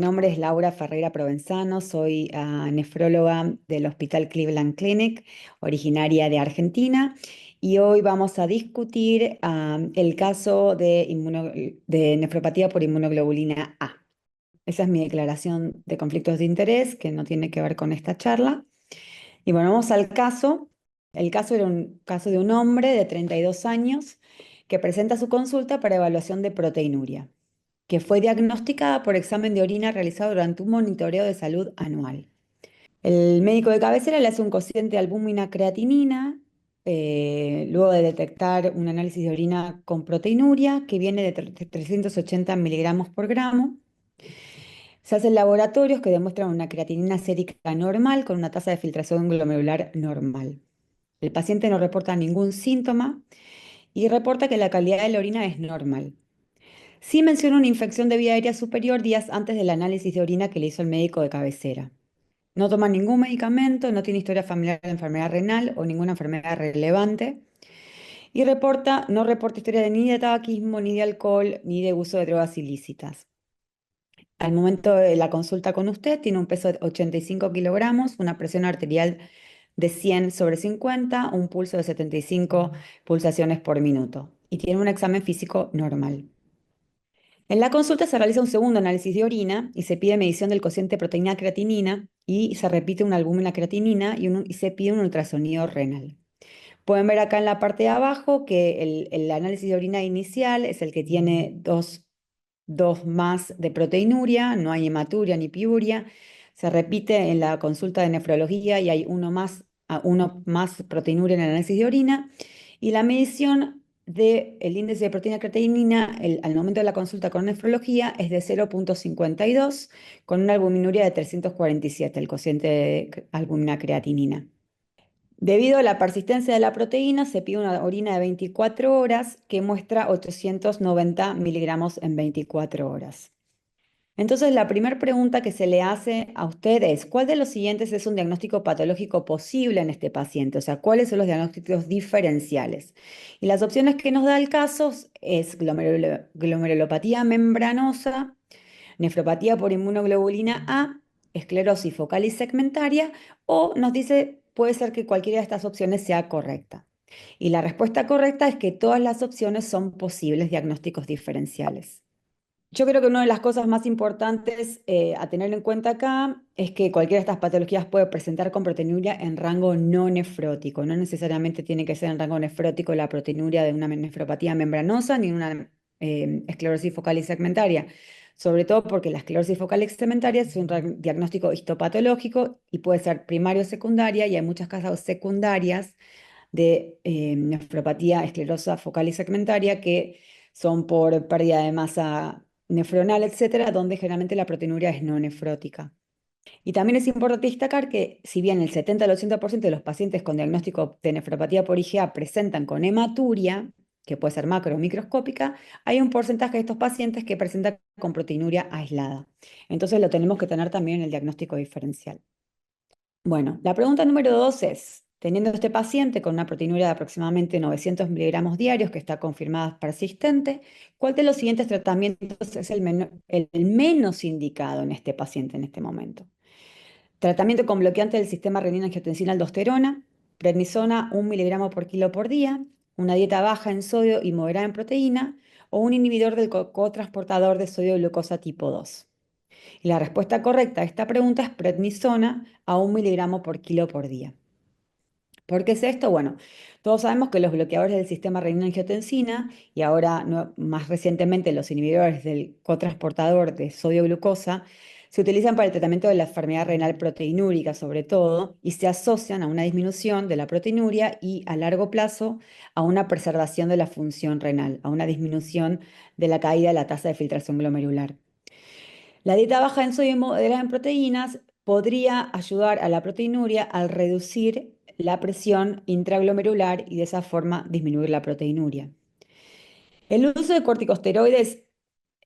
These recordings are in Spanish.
nombre es Laura Ferreira Provenzano, soy nefróloga del Hospital Cleveland Clinic, originaria de Argentina, y hoy vamos a discutir el caso de nefropatía por inmunoglobulina A. Esa es mi declaración de conflictos de interés, que no tiene que ver con esta charla. Y bueno, vamos al caso. El caso era un caso de un hombre de 32 años que presenta su consulta para evaluación de proteinuria, que fue diagnosticada por examen de orina realizado durante un monitoreo de salud anual. El médico de cabecera le hace un cociente de albúmina-creatinina, luego de detectar un análisis de orina con proteinuria que viene de 380 miligramos por gramo. Se hacen laboratorios que demuestran una creatinina sérica normal con una tasa de filtración glomerular normal. El paciente no reporta ningún síntoma y reporta que la calidad de la orina es normal. Sí menciona una infección de vía aérea superior días antes del análisis de orina que le hizo el médico de cabecera. No toma ningún medicamento, no tiene historia familiar de enfermedad renal o ninguna enfermedad relevante y no reporta historia ni de tabaquismo, ni de alcohol, ni de uso de drogas ilícitas. Al momento de la consulta con usted, tiene un peso de 85 kilogramos, una presión arterial de 100/50, un pulso de 75 pulsaciones por minuto y tiene un examen físico normal. En la consulta se realiza un segundo análisis de orina y se pide medición del cociente proteína-creatinina y se repite una albúmina-creatinina y se pide un ultrasonido renal. Pueden ver acá en la parte de abajo que el análisis de orina inicial es el que tiene dos más de proteinuria, no hay hematuria ni piuria. Se repite en la consulta de nefrología y hay uno más proteinuria en el análisis de orina. Y la medición del índice de proteína creatinina al momento de la consulta con nefrología es de 0,52 con una albuminuria de 347, el cociente de albúmina creatinina. Debido a la persistencia de la proteína, se pide una orina de 24 horas que muestra 890 miligramos en 24 horas. Entonces, la primera pregunta que se le hace a usted es, ¿cuál de los siguientes es un diagnóstico patológico posible en este paciente? O sea, ¿cuáles son los diagnósticos diferenciales? Y las opciones que nos da el caso es glomerulopatía membranosa, nefropatía por inmunoglobulina A, esclerosis focal y segmentaria, o nos dice, puede ser que cualquiera de estas opciones sea correcta. Y la respuesta correcta es que todas las opciones son posibles diagnósticos diferenciales. Yo creo que una de las cosas más importantes a tener en cuenta acá es que cualquiera de estas patologías puede presentar con proteinuria en rango no nefrótico. No necesariamente tiene que ser en rango nefrótico la proteinuria de una nefropatía membranosa ni una esclerosis focal y segmentaria. Sobre todo porque la esclerosis focal y segmentaria es un diagnóstico histopatológico y puede ser primario o secundaria, y hay muchas causas secundarias de nefropatía esclerosa focal y segmentaria que son por pérdida de masa nefronal, etcétera, donde generalmente la proteinuria es no nefrótica. Y también es importante destacar que si bien el 70 al 80% de los pacientes con diagnóstico de nefropatía por IgA presentan con hematuria, que puede ser macro o microscópica, hay un porcentaje de estos pacientes que presentan con proteinuria aislada. Entonces lo tenemos que tener también en el diagnóstico diferencial. Bueno, la pregunta número 2 es, teniendo este paciente con una proteinuria de aproximadamente 900 miligramos diarios que está confirmada persistente, ¿cuál de los siguientes tratamientos es el menos indicado en este paciente en este momento? Tratamiento con bloqueante del sistema renina-angiotensina-aldosterona, prednisona 1 miligramo por kilo por día, una dieta baja en sodio y moderada en proteína, o un inhibidor del cotransportador de sodio glucosa tipo 2. Y la respuesta correcta a esta pregunta es prednisona a 1 miligramo por kilo por día. ¿Por qué es esto? Bueno, todos sabemos que los bloqueadores del sistema renina-angiotensina y ahora más recientemente los inhibidores del cotransportador de sodio-glucosa se utilizan para el tratamiento de la enfermedad renal proteinúrica sobre todo y se asocian a una disminución de la proteinuria y a largo plazo a una preservación de la función renal, a una disminución de la caída de la tasa de filtración glomerular. La dieta baja en sodio y moderada en proteínas podría ayudar a la proteinuria al reducir la presión intraglomerular y de esa forma disminuir la proteinuria. El uso de corticosteroides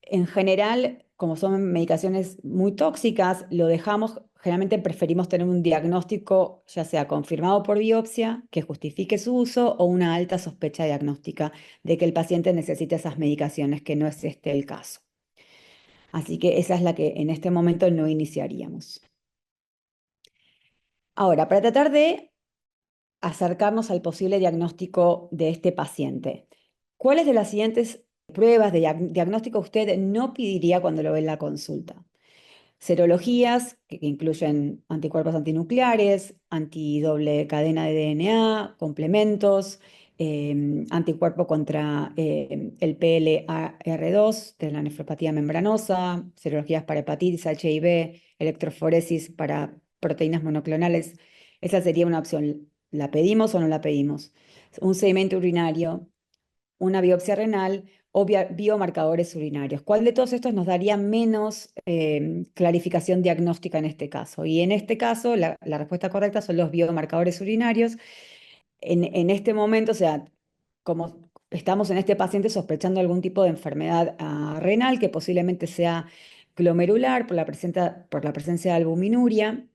en general, como son medicaciones muy tóxicas, lo dejamos, generalmente preferimos tener un diagnóstico ya sea confirmado por biopsia que justifique su uso o una alta sospecha diagnóstica de que el paciente necesita esas medicaciones, que no es este el caso. Así que esa es la que en este momento no iniciaríamos. Ahora, para tratar de acercarnos al posible diagnóstico de este paciente, ¿cuáles de las siguientes pruebas de diagnóstico usted no pediría cuando lo ve en la consulta? Serologías que incluyen anticuerpos antinucleares, antidoble cadena de DNA, complementos, anticuerpo contra el PLAR2 de la nefropatía membranosa, serologías para hepatitis, HIV, electroforesis para proteínas monoclonales. Esa sería una opción. ¿La pedimos o no la pedimos? Un sedimento urinario, una biopsia renal o biomarcadores urinarios. ¿Cuál de todos estos nos daría menos clarificación diagnóstica en este caso? Y en este caso, la respuesta correcta son los biomarcadores urinarios. En este momento, o sea, como estamos en este paciente sospechando algún tipo de enfermedad renal que posiblemente sea glomerular por la presencia de albuminuria,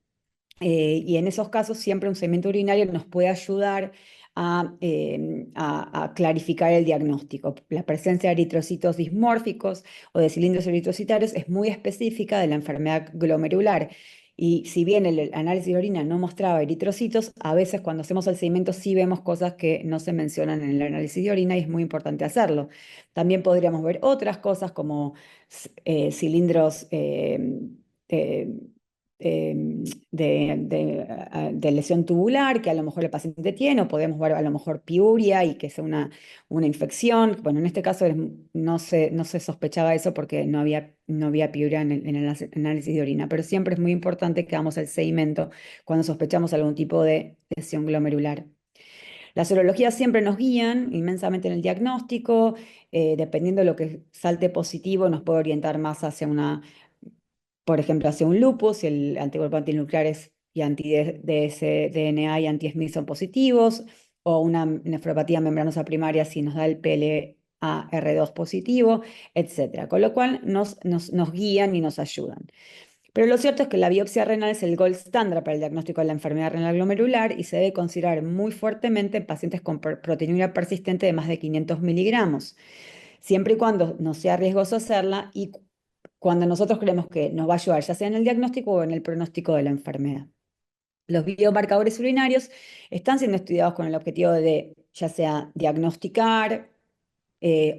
y en esos casos siempre un segmento urinario nos puede ayudar a clarificar el diagnóstico. La presencia de eritrocitos dismórficos o de cilindros eritrocitarios es muy específica de la enfermedad glomerular. Y si bien el análisis de orina no mostraba eritrocitos, a veces cuando hacemos el seguimiento sí vemos cosas que no se mencionan en el análisis de orina y es muy importante hacerlo. También podríamos ver otras cosas como cilindros eh, de lesión tubular que a lo mejor el paciente tiene, o podemos ver a lo mejor piuria y que sea una infección. Bueno, en este caso no se sospechaba eso porque no había piuria en el análisis de orina, pero siempre es muy importante que hagamos el seguimiento cuando sospechamos algún tipo de lesión glomerular. Las serologías siempre nos guían inmensamente en el diagnóstico, dependiendo de lo que salte positivo, nos puede orientar más hacia por ejemplo, hacia un lupus, si el anticuerpo antinucleares y anti-dsDNA y anti-SMID son positivos, o una nefropatía membranosa primaria si nos da el PLAR2 positivo, etcétera. Con lo cual nos guían y nos ayudan. Pero lo cierto es que la biopsia renal es el gold standard para el diagnóstico de la enfermedad renal glomerular y se debe considerar muy fuertemente en pacientes con proteinuria persistente de más de 500 miligramos, siempre y cuando no sea riesgoso hacerla y cuando nosotros creemos que nos va a ayudar, ya sea en el diagnóstico o en el pronóstico de la enfermedad. Los biomarcadores urinarios están siendo estudiados con el objetivo de ya sea diagnosticar,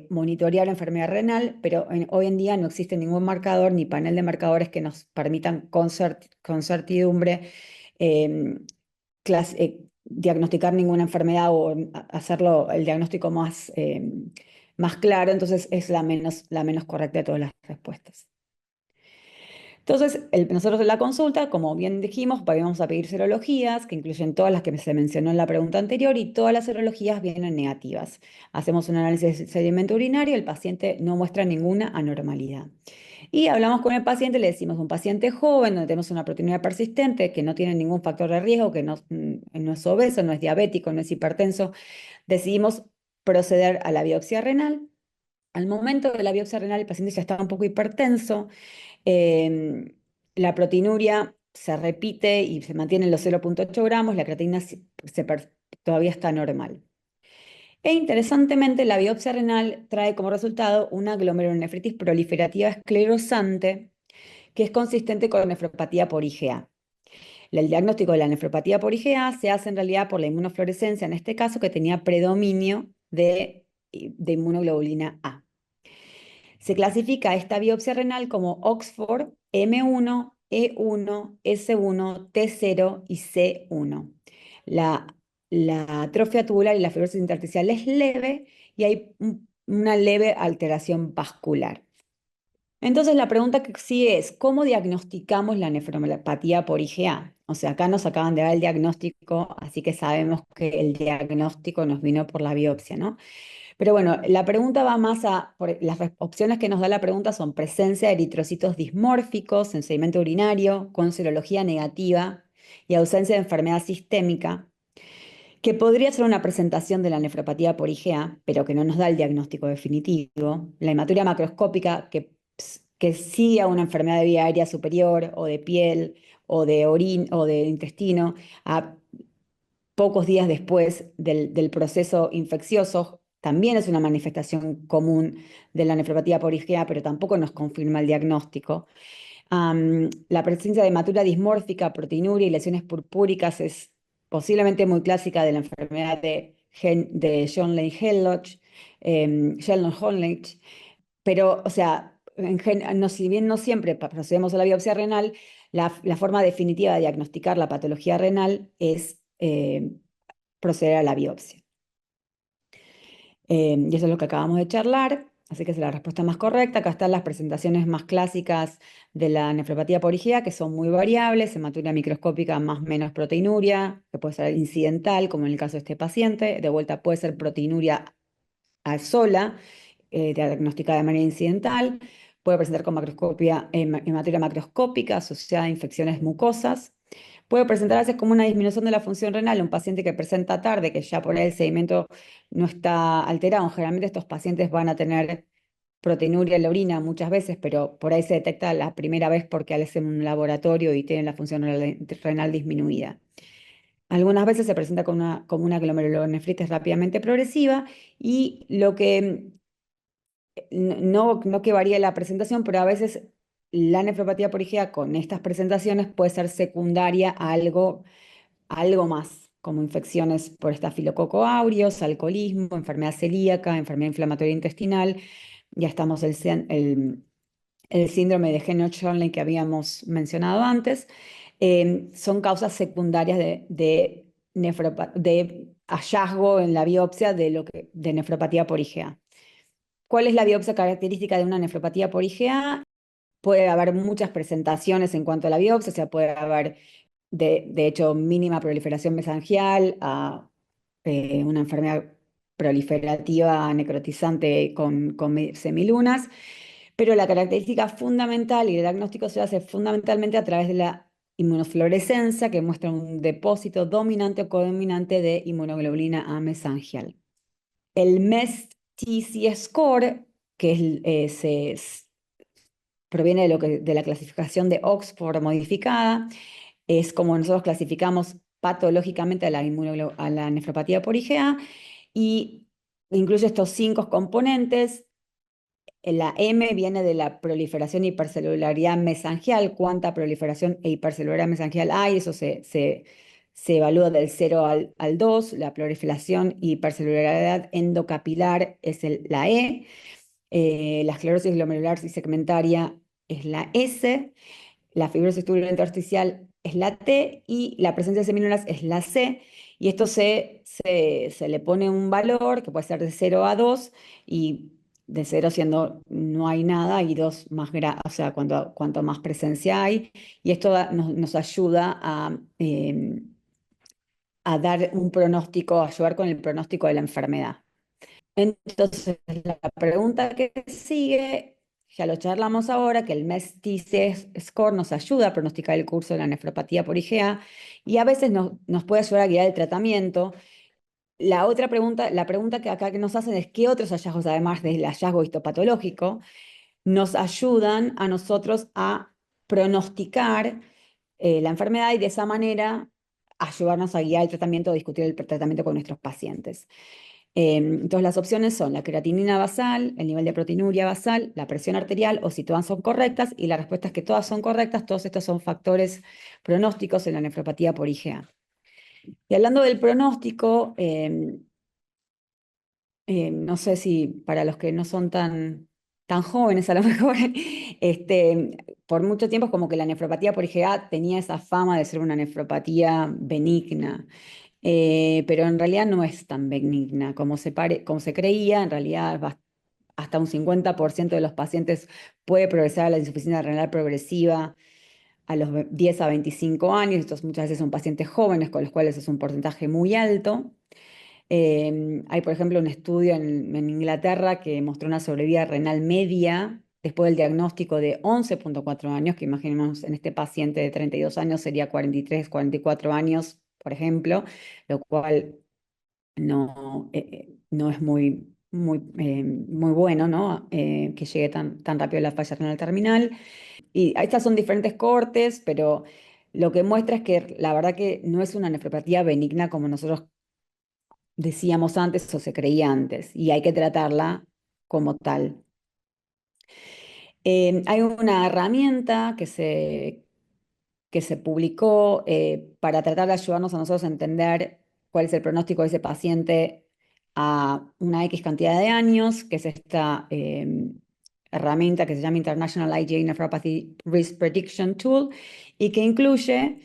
monitorear la enfermedad renal, pero hoy en día no existe ningún marcador ni panel de marcadores que nos permitan con certidumbre eh, diagnosticar ninguna enfermedad o hacerlo el diagnóstico más claro, entonces es la menos correcta de todas las respuestas. Entonces, nosotros en la consulta, como bien dijimos, vamos a pedir serologías, que incluyen todas las que se mencionó en la pregunta anterior, y todas las serologías vienen negativas. Hacemos un análisis de sedimento urinario, el paciente no muestra ninguna anormalidad. Y hablamos con el paciente, le decimos un paciente joven, donde tenemos una proteinuria persistente, que no tiene ningún factor de riesgo, que no es obeso, no es diabético, no es hipertenso. Decidimos proceder a la biopsia renal. Al momento de la biopsia renal, el paciente ya estaba un poco hipertenso. Eh, la proteinuria se repite y se mantiene en los 0,8 gramos, la creatinina todavía está normal. E interesantemente, la biopsia renal trae como resultado una glomerulonefritis proliferativa esclerosante que es consistente con nefropatía por IgA. El diagnóstico de la nefropatía por IgA se hace en realidad por la inmunofluorescencia, en este caso, que tenía predominio de inmunoglobulina A. Se clasifica esta biopsia renal como Oxford M1, E1, S1, T0 y C1. La, la atrofia tubular y la fibrosis intersticial es leve y hay una leve alteración vascular. Entonces la pregunta que sigue es, ¿cómo diagnosticamos la nefropatía por IgA? O sea, acá nos acaban de dar el diagnóstico, así que sabemos que el diagnóstico nos vino por la biopsia, ¿no? Pero bueno, la pregunta va más las opciones que nos da la pregunta son presencia de eritrocitos dismórficos en sedimento urinario, con serología negativa y ausencia de enfermedad sistémica, que podría ser una presentación de la nefropatía por IgA, pero que no nos da el diagnóstico definitivo. La hematuria macroscópica, que sigue a una enfermedad de vía aérea superior o de piel o de orín o de intestino, a pocos días después del proceso infeccioso, también es una manifestación común de la nefropatía por IgA, pero tampoco nos confirma el diagnóstico. La presencia de hematura dismórfica, proteinuria y lesiones purpúricas es posiblemente muy clásica de la enfermedad de Schönlein-Helleuch, Sheldon-Holnich, pero, o sea, no, si bien no siempre procedemos a la biopsia renal, la forma definitiva de diagnosticar la patología renal es proceder a la biopsia. Y eso es lo que acabamos de charlar, así que es la respuesta más correcta. Acá están las presentaciones más clásicas de la nefropatía por IgA, que son muy variables: hematuria microscópica más menos proteinuria, que puede ser incidental, como en el caso de este paciente. De vuelta puede ser proteinuria sola, diagnosticada de manera incidental. Puede presentar con hematuria macroscópica asociada a infecciones mucosas. Puede presentar a veces como una disminución de la función renal, un paciente que presenta tarde, que ya por ahí el sedimento no está alterado. Generalmente estos pacientes van a tener proteinuria en la orina muchas veces, pero por ahí se detecta la primera vez porque hacen un laboratorio y tienen la función renal disminuida. Algunas veces se presenta como una glomerulonefritis rápidamente progresiva, y lo que no que varíe la presentación, pero a veces la nefropatía por IgA con estas presentaciones puede ser secundaria a algo más, como infecciones por estafilococo aureus, alcoholismo, enfermedad celíaca, enfermedad inflamatoria intestinal. Ya estamos el síndrome de Henoch-Schönlein que habíamos mencionado antes. Son causas secundarias de hallazgo en la biopsia de nefropatía por IgA. ¿Cuál es la biopsia característica de una nefropatía por IgA? Puede haber muchas presentaciones en cuanto a la biopsia, o sea, puede haber, de hecho, mínima proliferación mesangial, a una enfermedad proliferativa necrotizante con semilunas, pero la característica fundamental y el diagnóstico se hace fundamentalmente a través de la inmunofluorescencia, que muestra un depósito dominante o codominante de inmunoglobulina A mesangial. El MES-TC score, que proviene de la clasificación de Oxford modificada, es como nosotros clasificamos patológicamente a la nefropatía por IgA, y incluye estos 5 componentes. La M viene de la proliferación y hipercelularidad mesangial: cuánta proliferación e hipercelularidad mesangial hay. Eso se evalúa del 0 al 2. La proliferación y hipercelularidad endocapilar es la E. La esclerosis glomerular y segmentaria es la S. La fibrosis tubular intersticial es la T, y la presencia de semilunas es la C. Y esto se le pone un valor que puede ser de 0 a 2, y de 0 siendo no hay nada, y 2 más o sea, cuanto más presencia hay. Y esto nos ayuda a dar un pronóstico, a ayudar con el pronóstico de la enfermedad. Entonces, la pregunta que sigue, ya lo charlamos ahora, que el MES-TC score nos ayuda a pronosticar el curso de la nefropatía por IgA, y a veces nos puede ayudar a guiar el tratamiento. La pregunta que acá que nos hacen es: ¿qué otros hallazgos, además del hallazgo histopatológico, nos ayudan a nosotros a pronosticar la enfermedad, y de esa manera ayudarnos a guiar el tratamiento, a discutir el tratamiento con nuestros pacientes? Entonces, las opciones son la creatinina basal, el nivel de proteinuria basal, la presión arterial, o si todas son correctas, y la respuesta es que todas son correctas. Todos estos son factores pronósticos en la nefropatía por IgA. Y hablando del pronóstico, no sé si para los que no son tan jóvenes, a lo mejor, por mucho tiempo es como que la nefropatía por IgA tenía esa fama de ser una nefropatía benigna. Pero en realidad no es tan benigna como se creía. En realidad hasta un 50% de los pacientes puede progresar a la insuficiencia renal progresiva a los 10 a 25 años. Estos muchas veces son pacientes jóvenes, con los cuales es un porcentaje muy alto. Hay, por ejemplo, un estudio en Inglaterra que mostró una sobrevida renal media después del diagnóstico de 11,4 años, que imaginemos en este paciente de 32 años sería 43, 44 años, por ejemplo, lo cual no es muy bueno, ¿no? Que llegue tan rápido la falla renal terminal. Y estas son diferentes cortes, pero lo que muestra es que la verdad que no es una nefropatía benigna como nosotros decíamos antes o se creía antes, y hay que tratarla como tal. Hay una herramienta que se publicó para tratar de ayudarnos a nosotros a entender cuál es el pronóstico de ese paciente a una X cantidad de años, que es esta herramienta que se llama International IgA Nephropathy Risk Prediction Tool, y que incluye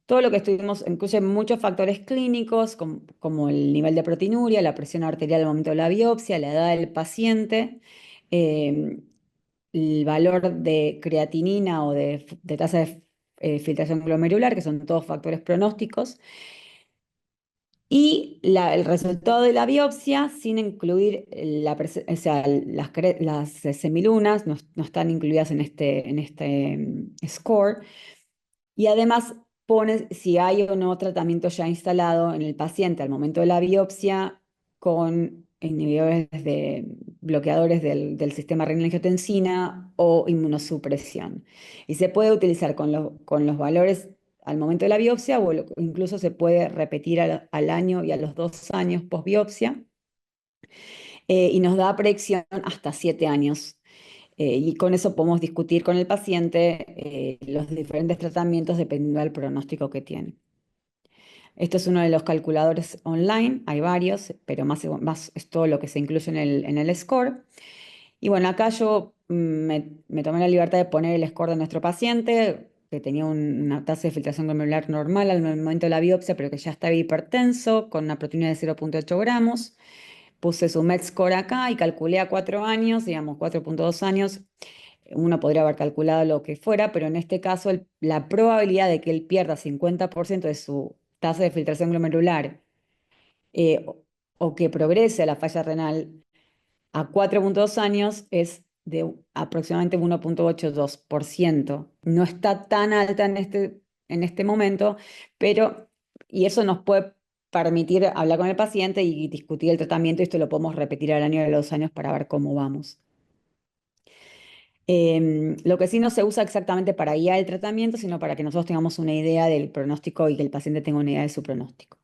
todo lo que estuvimos, incluye muchos factores clínicos, como el nivel de proteinuria, la presión arterial al momento de la biopsia, la edad del paciente, eh, el valor de creatinina o de tasa de filtración glomerular, que son todos factores pronósticos, y el resultado de la biopsia sin incluir o sea, las semilunas no están incluidas en este score. Y además pone si hay o no tratamiento ya instalado en el paciente al momento de la biopsia con inhibidores de bloqueadores del sistema renina-angiotensina o inmunosupresión. Y se puede utilizar con los valores al momento de la biopsia o incluso se puede repetir al año y a los 2 años post biopsia, y nos da predicción hasta 7 años. Y con eso podemos discutir con el paciente los diferentes tratamientos dependiendo del pronóstico que tiene. Esto es uno de los calculadores online, hay varios, pero más es todo lo que se incluye en el score. Y bueno, acá yo me tomé la libertad de poner el score de nuestro paciente, que tenía una tasa de filtración glomerular normal al momento de la biopsia, pero que ya estaba hipertenso, con una proteína de 0,8 gramos. Puse su MET score acá y calculé a 4 años, digamos 4,2 años. Uno podría haber calculado lo que fuera, pero en este caso la probabilidad de que él pierda 50% de su tasa de filtración glomerular, eh, o, o que progrese a la falla renal a 4,2 años es de aproximadamente 1,82%. No está tan alta en este momento, pero, y eso nos puede permitir hablar con el paciente y discutir el tratamiento, y esto lo podemos repetir al año de los 2 años para ver cómo vamos. Lo que sí no se usa exactamente para guiar el tratamiento, sino para que nosotros tengamos una idea del pronóstico y que el paciente tenga una idea de su pronóstico.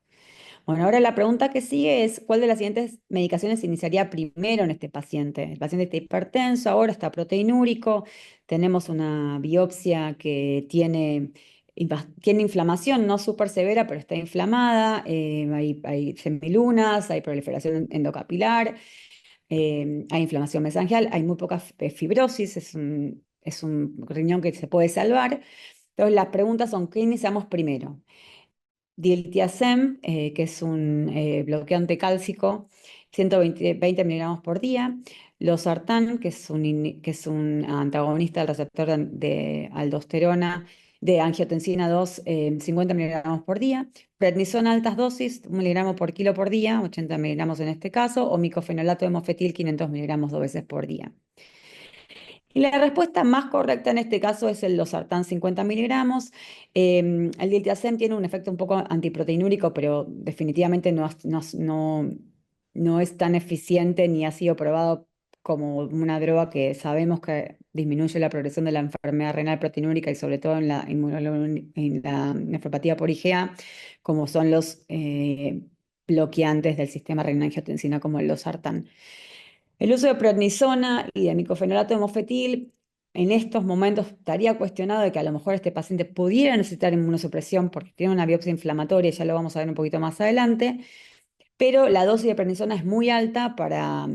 Bueno, ahora la pregunta que sigue es, ¿cuál de las siguientes medicaciones se iniciaría primero en este paciente? El paciente está hipertenso, ahora está proteinúrico, tenemos una biopsia que tiene inflamación, no súper severa, pero está inflamada, hay semilunas, hay proliferación endocapilar, hay inflamación mesangial, hay muy poca fibrosis, es un riñón que se puede salvar. Entonces, las preguntas son, ¿qué iniciamos primero? Diltiazem, que es un bloqueante cálcico, 120 miligramos por día. Losartán, que es un antagonista del receptor de aldosterona, de angiotensina 2, 50 miligramos por día. Prednisona altas dosis, 1 miligramo por kilo por día, 80 miligramos en este caso, o micofenolato de mofetil, 500 miligramos 2 veces por día. Y la respuesta más correcta en este caso es el losartán 50 miligramos. El diltiazem tiene un efecto un poco antiproteinúrico, pero definitivamente no es tan eficiente ni ha sido probado como una droga que sabemos que disminuye la progresión de la enfermedad renal proteinúrica y sobre todo en en la nefropatía por IgA, como son los bloqueantes del sistema renina-angiotensina como el losartán. El uso de prednisona y de micofenolato de mofetil en estos momentos estaría cuestionado de que a lo mejor este paciente pudiera necesitar inmunosupresión porque tiene una biopsia inflamatoria, ya lo vamos a ver un poquito más adelante, pero la dosis de prednisona es muy alta para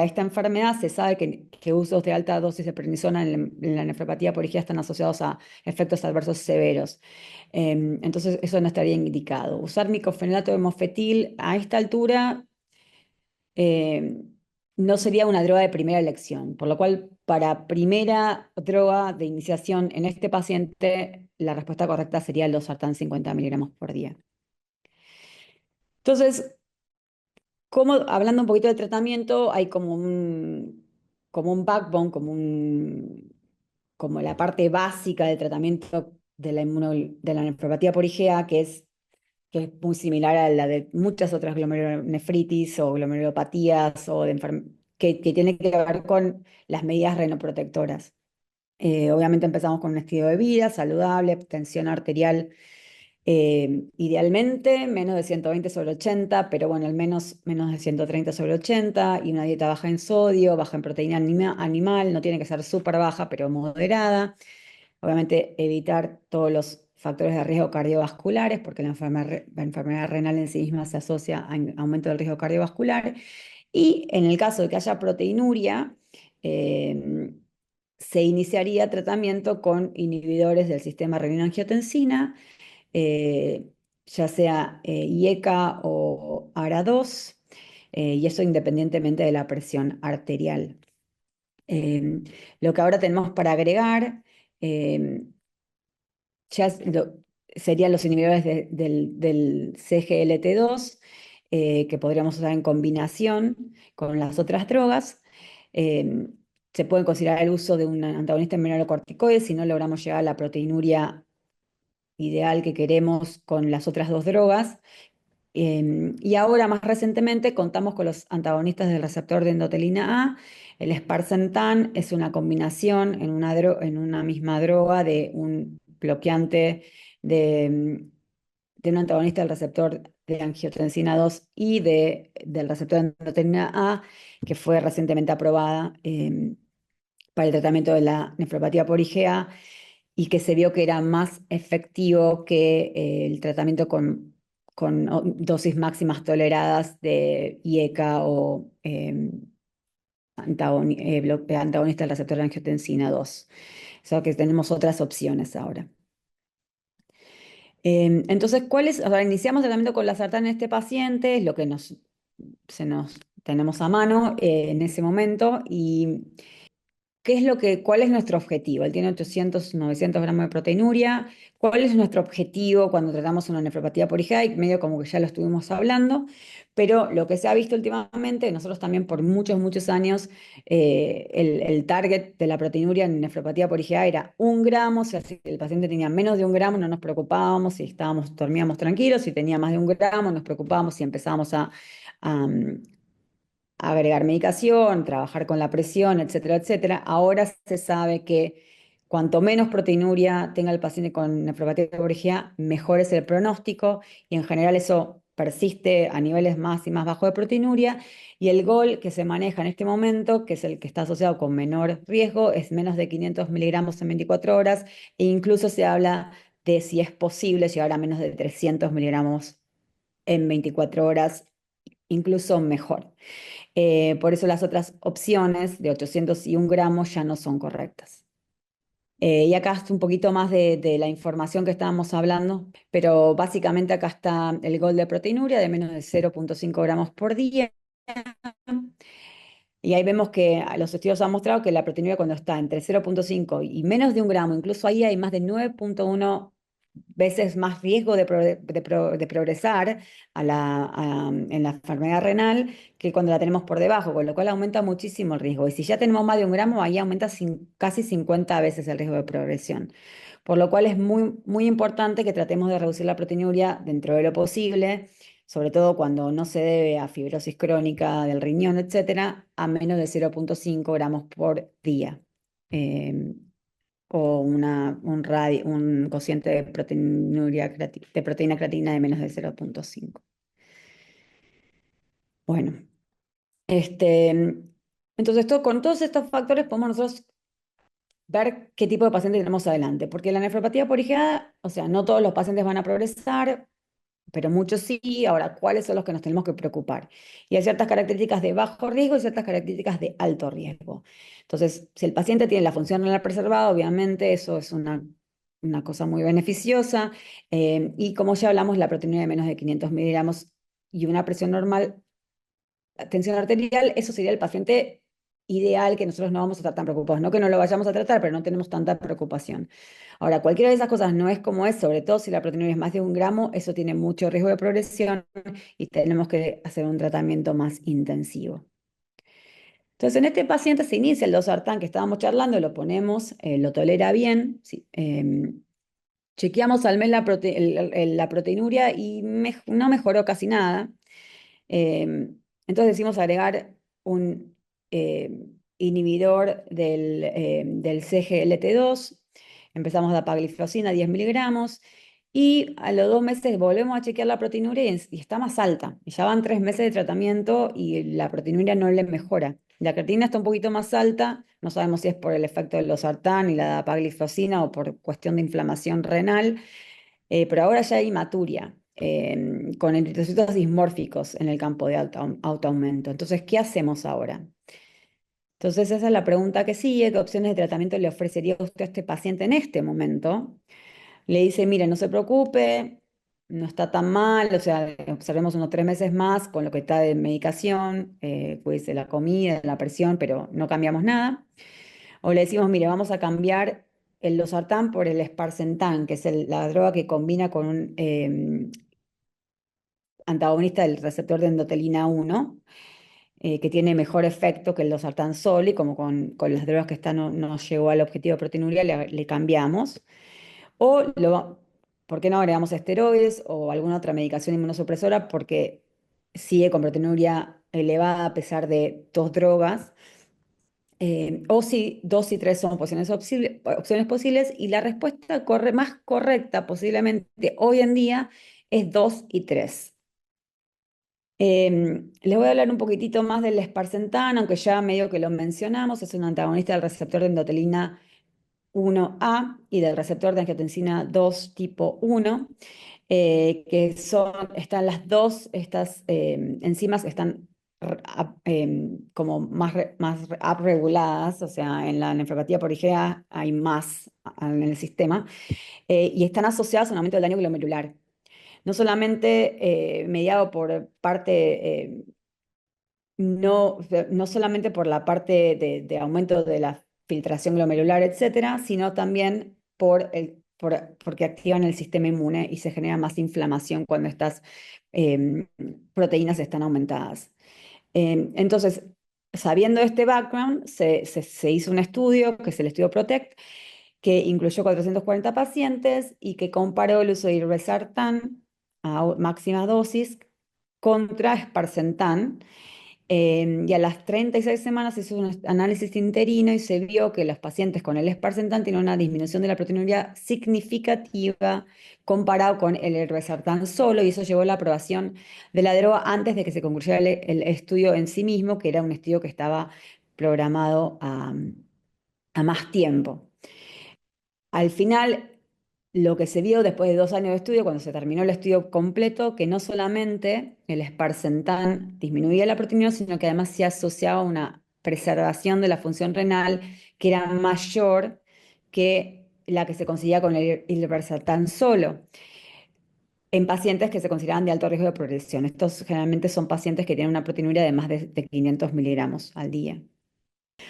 esta enfermedad. Se sabe que usos de alta dosis de prednisona en la nefropatía por IgA están asociados a efectos adversos severos. Entonces, eso no estaría indicado. Usar micofenolato de mofetil a esta altura eh, no sería una droga de primera elección, por lo cual para primera droga de iniciación en este paciente, la respuesta correcta sería el losartán 50 miligramos por día. Entonces, hablando un poquito de tratamiento, hay como un backbone, como la parte básica del tratamiento de la nefropatía por IgA, que es muy similar a la de muchas otras glomerulonefritis o glomerulopatías que tiene que ver con las medidas renoprotectoras. Obviamente empezamos con un estilo de vida saludable, tensión arterial Idealmente menos de 120 sobre 80, pero bueno, al menos de 130 sobre 80, y una dieta baja en sodio, baja en proteína animal, no tiene que ser súper baja, pero moderada. Obviamente evitar todos los factores de riesgo cardiovasculares, porque la enfermedad renal en sí misma se asocia a aumento del riesgo cardiovascular. Y en el caso de que haya proteinuria, eh, se iniciaría tratamiento con inhibidores del sistema renina-angiotensina, eh, ya sea IECA o ARA2, y eso independientemente de la presión arterial. Eh, lo que ahora tenemos para agregar eh, ya serían los inhibidores del CGLT2, que podríamos usar en combinación con las otras drogas. Eh, Se puede considerar el uso de un antagonista mineralocorticoide si no logramos llegar a la proteinuria ideal que queremos con las otras dos drogas. Y ahora, más recientemente, contamos con los antagonistas del receptor de endotelina A. El sparsentan es una combinación en una misma droga de un bloqueante de un antagonista del receptor de angiotensina 2 y del receptor de endotelina A, que fue recientemente aprobada para el tratamiento de la nefropatía por IgA, y que se vio que era más efectivo que el tratamiento con dosis máximas toleradas de IECA o antagonista del receptor de angiotensina 2. O sea que tenemos otras opciones ahora. Entonces, ¿cuáles? O sea, iniciamos tratamiento con la sartán en este paciente, es lo que se nos tenemos a mano en ese momento. Y cuál es nuestro objetivo? Él tiene 800, 900 gramos de proteinuria. ¿Cuál es nuestro objetivo cuando tratamos una nefropatía por IgA? Y medio como que ya lo estuvimos hablando, pero lo que se ha visto últimamente, nosotros también por muchos, muchos años, el target de la proteinuria en nefropatía por IgA era 1 gramo. O sea, si el paciente tenía menos de 1 gramo, no nos preocupábamos, si dormíamos tranquilos. Si tenía más de 1 gramo, nos preocupábamos y empezábamos a, agregar medicación, trabajar con la presión, etcétera, etcétera. Ahora se sabe que cuanto menos proteinuria tenga el paciente con nefropatía por IgA, mejor es el pronóstico, y en general eso persiste a niveles más y más bajos de proteinuria. Y el GOL que se maneja en este momento, que es el que está asociado con menor riesgo, es menos de 500 miligramos en 24 horas, e incluso se habla de si es posible llegar a menos de 300 miligramos en 24 horas, incluso mejor. Por eso las otras opciones de 801 gramos ya no son correctas. Y acá está un poquito más de la información que estábamos hablando, pero básicamente acá está el gol de proteinuria de menos de 0,5 gramos por día. Y ahí vemos que los estudios han mostrado que la proteinuria, cuando está entre 0,5 y menos de 1 gramo, incluso ahí hay más de 9,1 veces más riesgo de progresar en la enfermedad renal, que cuando la tenemos por debajo, con lo cual aumenta muchísimo el riesgo. Y si ya tenemos más de 1 gramo, ahí aumenta casi 50 veces el riesgo de progresión. Por lo cual es muy, muy importante que tratemos de reducir la proteinuria dentro de lo posible, sobre todo cuando no se debe a fibrosis crónica del riñón, etcétera, a menos de 0,5 gramos por día. Eh, o un cociente de de proteína creatina de menos de 0,5. Bueno, este, entonces con todos estos factores podemos nosotros ver qué tipo de paciente tenemos adelante, porque la nefropatía por IgA, o sea, no todos los pacientes van a progresar, pero muchos sí. Ahora, ¿cuáles son los que nos tenemos que preocupar? Y hay ciertas características de bajo riesgo y ciertas características de alto riesgo. Entonces, si el paciente tiene la función renal preservada, obviamente eso es una cosa muy beneficiosa. Y como ya hablamos, la proteína de menos de 500 miligramos y una presión normal, tensión arterial, eso sería el paciente ideal, que nosotros no vamos a estar tan preocupados. No que no lo vayamos a tratar, pero no tenemos tanta preocupación. Ahora, cualquiera de esas cosas no es como es, sobre todo si la proteína es más de 1 gramo, eso tiene mucho riesgo de progresión y tenemos que hacer un tratamiento más intensivo. Entonces, en este paciente se inicia el losartán que estábamos charlando, lo ponemos, lo tolera bien, sí, chequeamos al mes la proteinuria y no mejoró casi nada. Entonces decidimos agregar un inhibidor del CGLT2. Empezamos dapagliflozina 10 miligramos, Y a los 2 meses volvemos a chequear la proteinuria y está más alta. Y ya van 3 meses de tratamiento y la proteinuria no le mejora. La creatinina está un poquito más alta, no sabemos si es por el efecto del losartán y la dapagliflozina o por cuestión de inflamación renal, pero ahora ya hay hematuria con eritrocitos dismórficos en el campo de autoaumento. Entonces, ¿qué hacemos ahora? Entonces, esa es la pregunta que sigue: ¿qué opciones de tratamiento le ofrecería usted a este paciente en este momento? Le dice, mire, no se preocupe, no está tan mal, o sea, observemos unos 3 meses más con lo que está de medicación, cuídese la comida, la presión, pero no cambiamos nada. O le decimos, mire, vamos a cambiar el losartán por el esparcentán, que es la droga que combina con un antagonista del receptor de endotelina 1, que tiene mejor efecto que el losartán solo, y como con las drogas que están no llegó al objetivo de proteinuria, le cambiamos. O, ¿por qué no agregamos esteroides o alguna otra medicación inmunosupresora? Porque sigue con proteinuria elevada a pesar de dos drogas. O si 2 y 3 son opciones posibles, y la respuesta más correcta posiblemente hoy en día es 2 y 3. Les voy a hablar un poquitito más del esparcentán, aunque ya medio que lo mencionamos. Es un antagonista del receptor de endotelina 1A y del receptor de angiotensina 2 tipo 1, están las dos, estas enzimas están como más upreguladas, o sea, en la nefropatía por IgA hay más en el sistema, y están asociadas a un aumento del daño glomerular. No solamente mediado por parte no solamente por la parte de aumento de la filtración glomerular, etcétera, sino también porque activan el sistema inmune y se genera más inflamación cuando estas proteínas están aumentadas. Entonces, sabiendo este background, se hizo un estudio, que es el estudio PROTECT, que incluyó 440 pacientes y que comparó el uso de irbesartán a máxima dosis contra esparcentán, y a las 36 semanas se hizo un análisis interino y se vio que los pacientes con el esparcentán tienen una disminución de la proteinuria significativa comparado con el irbesartán solo, y eso llevó a la aprobación de la droga antes de que se concluyera el estudio en sí mismo, que era un estudio que estaba programado a más tiempo. Al final, lo que se vio después de 2 años de estudio, cuando se terminó el estudio completo, que no solamente el esparcentán disminuía la proteinuria, sino que además se asociaba a una preservación de la función renal que era mayor que la que se conseguía con el irbesartán solo, en pacientes que se consideraban de alto riesgo de progresión. Estos generalmente son pacientes que tienen una proteinuria de más de 500 miligramos al día.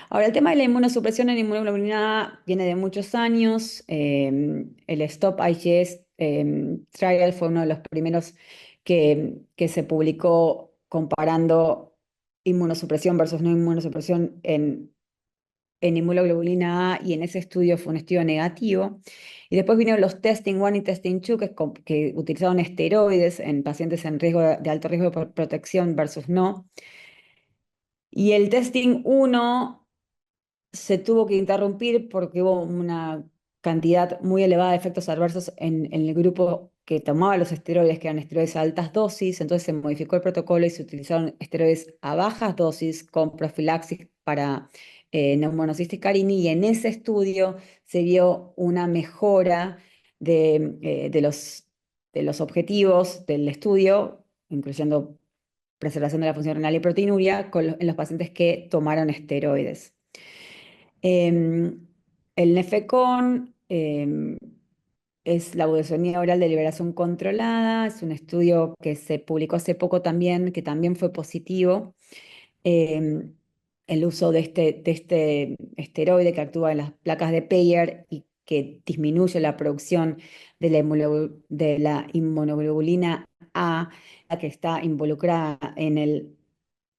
Ahora, el tema de la inmunosupresión en inmunoglobulina A viene de muchos años. El Stop IGS Trial fue uno de los primeros que se publicó comparando inmunosupresión versus no inmunosupresión en inmunoglobulina A, y en ese estudio fue un estudio negativo. Y después vinieron los Testing 1 y Testing 2, que utilizaron esteroides en pacientes en riesgo de alto riesgo de protección versus no. Y el Testing 1 se tuvo que interrumpir porque hubo una cantidad muy elevada de efectos adversos en el grupo que tomaba los esteroides, que eran esteroides a altas dosis. Entonces se modificó el protocolo y se utilizaron esteroides a bajas dosis con profilaxis para pneumocystis carini, y en ese estudio se vio una mejora de los objetivos del estudio, incluyendo preservación de la función renal y proteinuria, en los pacientes que tomaron esteroides. El Nefecon es la budesonida oral de liberación controlada. Es un estudio que se publicó hace poco también, que también fue positivo. Em, el uso de este esteroide que actúa en las placas de Peyer y que disminuye la producción de la inmunoglobulina A, la que está involucrada en el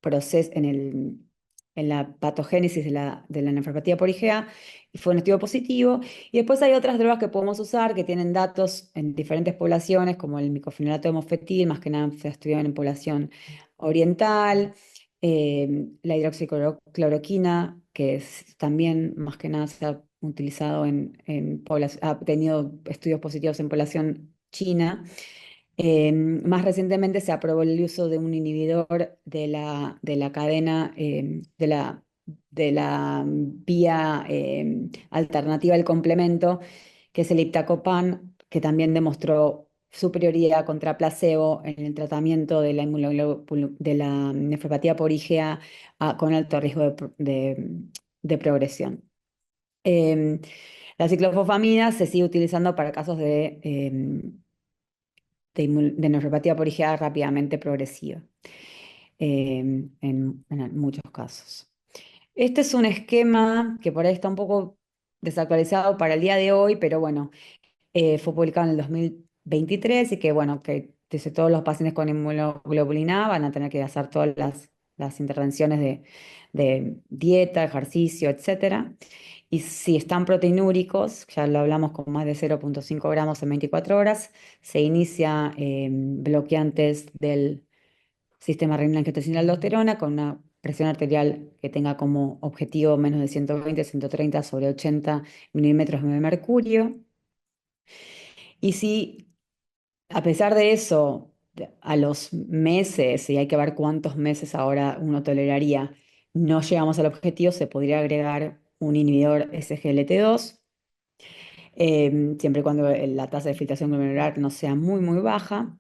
proceso, en la patogénesis de la nefropatía por IgA, y fue un estudio positivo. Y después hay otras drogas que podemos usar que tienen datos en diferentes poblaciones, como el micofenolato de mofetil, más que nada se estudiado en población oriental, la hidroxicloroquina, que también más que nada se ha utilizado ha tenido estudios positivos en población China. Más recientemente se aprobó el uso de un inhibidor de la cadena, de la vía alternativa al complemento, que es el iptacopan, que también demostró superioridad contra placebo en el tratamiento de de la nefropatía por IgA con alto riesgo de progresión. Eh, la ciclofosfamida se sigue utilizando para casos de nefropatía por IgA rápidamente progresiva, en muchos casos. Este es un esquema que por ahí está un poco desactualizado para el día de hoy, pero bueno, fue publicado en el 2023 y que bueno, que dice, todos los pacientes con inmunoglobulina A van a tener que hacer todas las intervenciones de dieta, ejercicio, etcétera. Y si están proteinúricos, ya lo hablamos con más de 0,5 gramos en 24 horas, se inicia bloqueantes del sistema renina-angiotensina-aldosterona con una presión arterial que tenga como objetivo menos de 120-130 sobre 80 milímetros de mercurio. Y si a pesar de eso, a los meses, y hay que ver cuántos meses ahora uno toleraría, no llegamos al objetivo, se podría agregar un inhibidor SGLT2, siempre y cuando la tasa de filtración glomerular no sea muy, muy baja.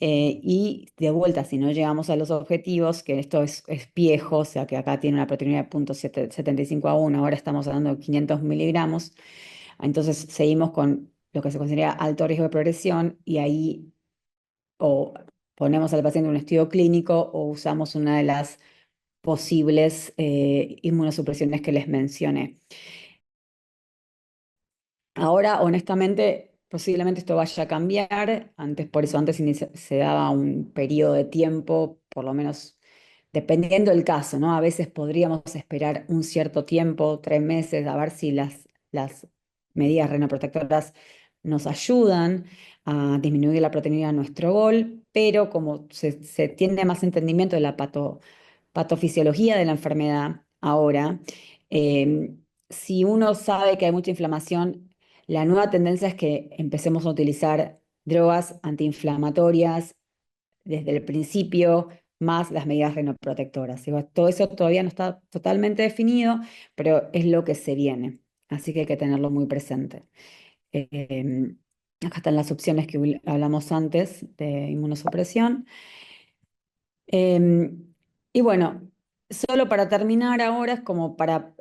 Y de vuelta, si no llegamos a los objetivos, que esto es viejo, o sea que acá tiene una proteinúria de 0,75 a 1, ahora estamos hablando de 500 miligramos, entonces seguimos con lo que se considera alto riesgo de progresión y ahí o ponemos al paciente en un estudio clínico o usamos una de las posibles inmunosupresiones que les mencioné. Ahora, honestamente, posiblemente esto vaya a cambiar. Antes, por eso antes se daba un periodo de tiempo, por lo menos dependiendo del caso, ¿no? A veces podríamos esperar un cierto tiempo, 3 meses, a ver si las medidas renoprotectoras nos ayudan a disminuir la proteinina a nuestro gol, pero como se tiene más entendimiento de la patofisiología de la enfermedad ahora, eh, si uno sabe que hay mucha inflamación, la nueva tendencia es que empecemos a utilizar drogas antiinflamatorias desde el principio, más las medidas renoprotectoras. Digo, todo eso todavía no está totalmente definido, pero es lo que se viene. Así que hay que tenerlo muy presente. Eh, Acá están las opciones que hablamos antes de inmunosupresión. Y bueno, solo para terminar ahora, es como para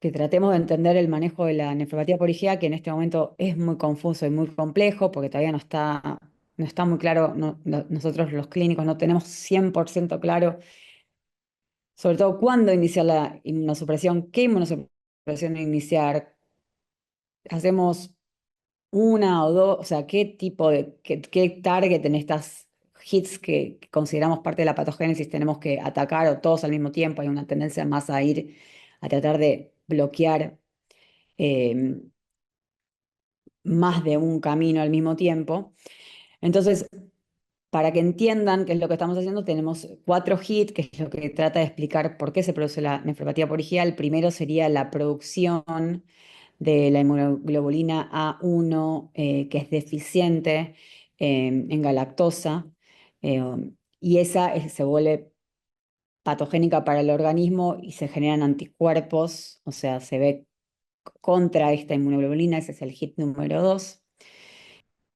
que tratemos de entender el manejo de la nefropatía por IgA, que en este momento es muy confuso y muy complejo, porque todavía no está muy claro, nosotros los clínicos no tenemos 100% claro, sobre todo cuándo iniciar la inmunosupresión, qué inmunosupresión iniciar, hacemos una o dos, o sea, qué tipo qué target en estas hits que consideramos parte de la patogénesis tenemos que atacar o todos al mismo tiempo. Hay una tendencia más a ir a tratar de bloquear eh, más de un camino al mismo tiempo. Entonces, para que entiendan qué es lo que estamos haciendo, tenemos 4 hits, que es lo que trata de explicar por qué se produce la nefropatía por IgA. El primero sería la producción de la inmunoglobulina A1, que es deficiente en galactosa, eh, y esa se vuelve patogénica para el organismo y se generan anticuerpos, o sea, se ve contra esta inmunoglobulina. Ese es el hit número 2,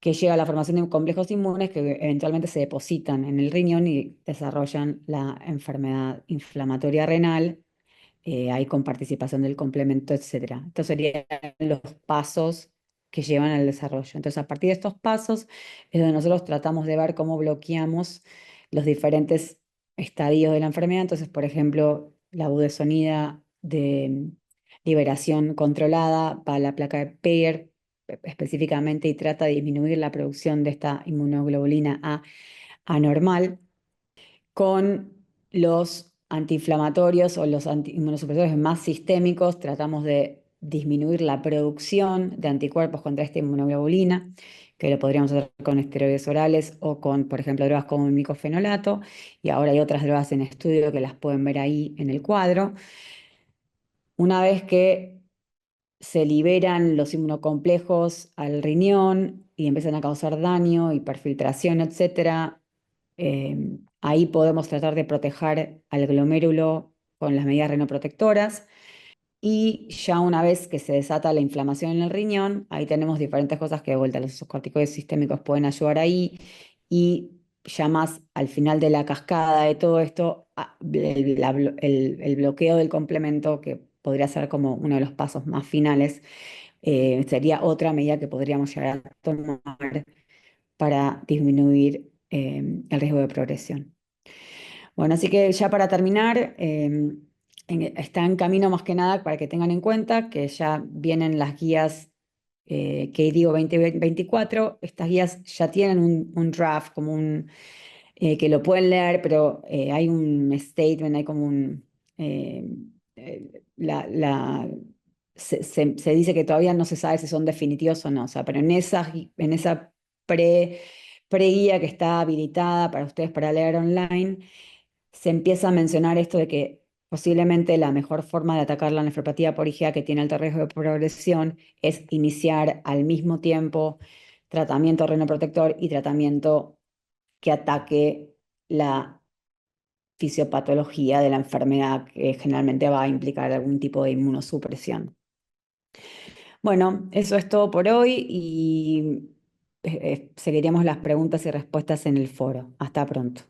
que lleva a la formación de complejos inmunes que eventualmente se depositan en el riñón y desarrollan la enfermedad inflamatoria renal, ahí con participación del complemento, etcétera. Estos serían los pasos que llevan al desarrollo. Entonces, a partir de estos pasos es donde nosotros tratamos de ver cómo bloqueamos los diferentes estadios de la enfermedad. Entonces, por ejemplo, la budesonida de liberación controlada para la placa de Peyer específicamente y trata de disminuir la producción de esta inmunoglobulina A anormal con los antiinflamatorios o los inmunosupresores más sistémicos. Tratamos de disminuir la producción de anticuerpos contra esta inmunoglobulina, que lo podríamos hacer con esteroides orales o con, por ejemplo, drogas como el micofenolato, y ahora hay otras drogas en estudio que las pueden ver ahí en el cuadro. Una vez que se liberan los inmunocomplejos al riñón y empiezan a causar daño, hiperfiltración, etcétera. Ahí podemos tratar de proteger al glomérulo con las medidas renoprotectoras. Y ya una vez que se desata la inflamación en el riñón, ahí tenemos diferentes cosas que de vuelta los corticoides sistémicos pueden ayudar ahí. Y ya más al final de la cascada de todo esto, el bloqueo del complemento, que podría ser como uno de los pasos más finales, sería otra medida que podríamos llegar a tomar para disminuir el riesgo de progresión. Bueno, así que ya para terminar, está en camino más que nada para que tengan en cuenta que ya vienen las guías que digo 2024. Estas guías ya tienen un draft, como que lo pueden leer, pero hay un statement, hay como eh, se dice que todavía no se sabe si son definitivos o no, o sea, pero en esa pre, pre-guía que está habilitada para ustedes para leer online, se empieza a mencionar esto de que posiblemente la mejor forma de atacar la nefropatía por IgA que tiene alto riesgo de progresión es iniciar al mismo tiempo tratamiento renoprotector y tratamiento que ataque la fisiopatología de la enfermedad, que generalmente va a implicar algún tipo de inmunosupresión. Bueno, eso es todo por hoy y seguiremos las preguntas y respuestas en el foro. Hasta pronto.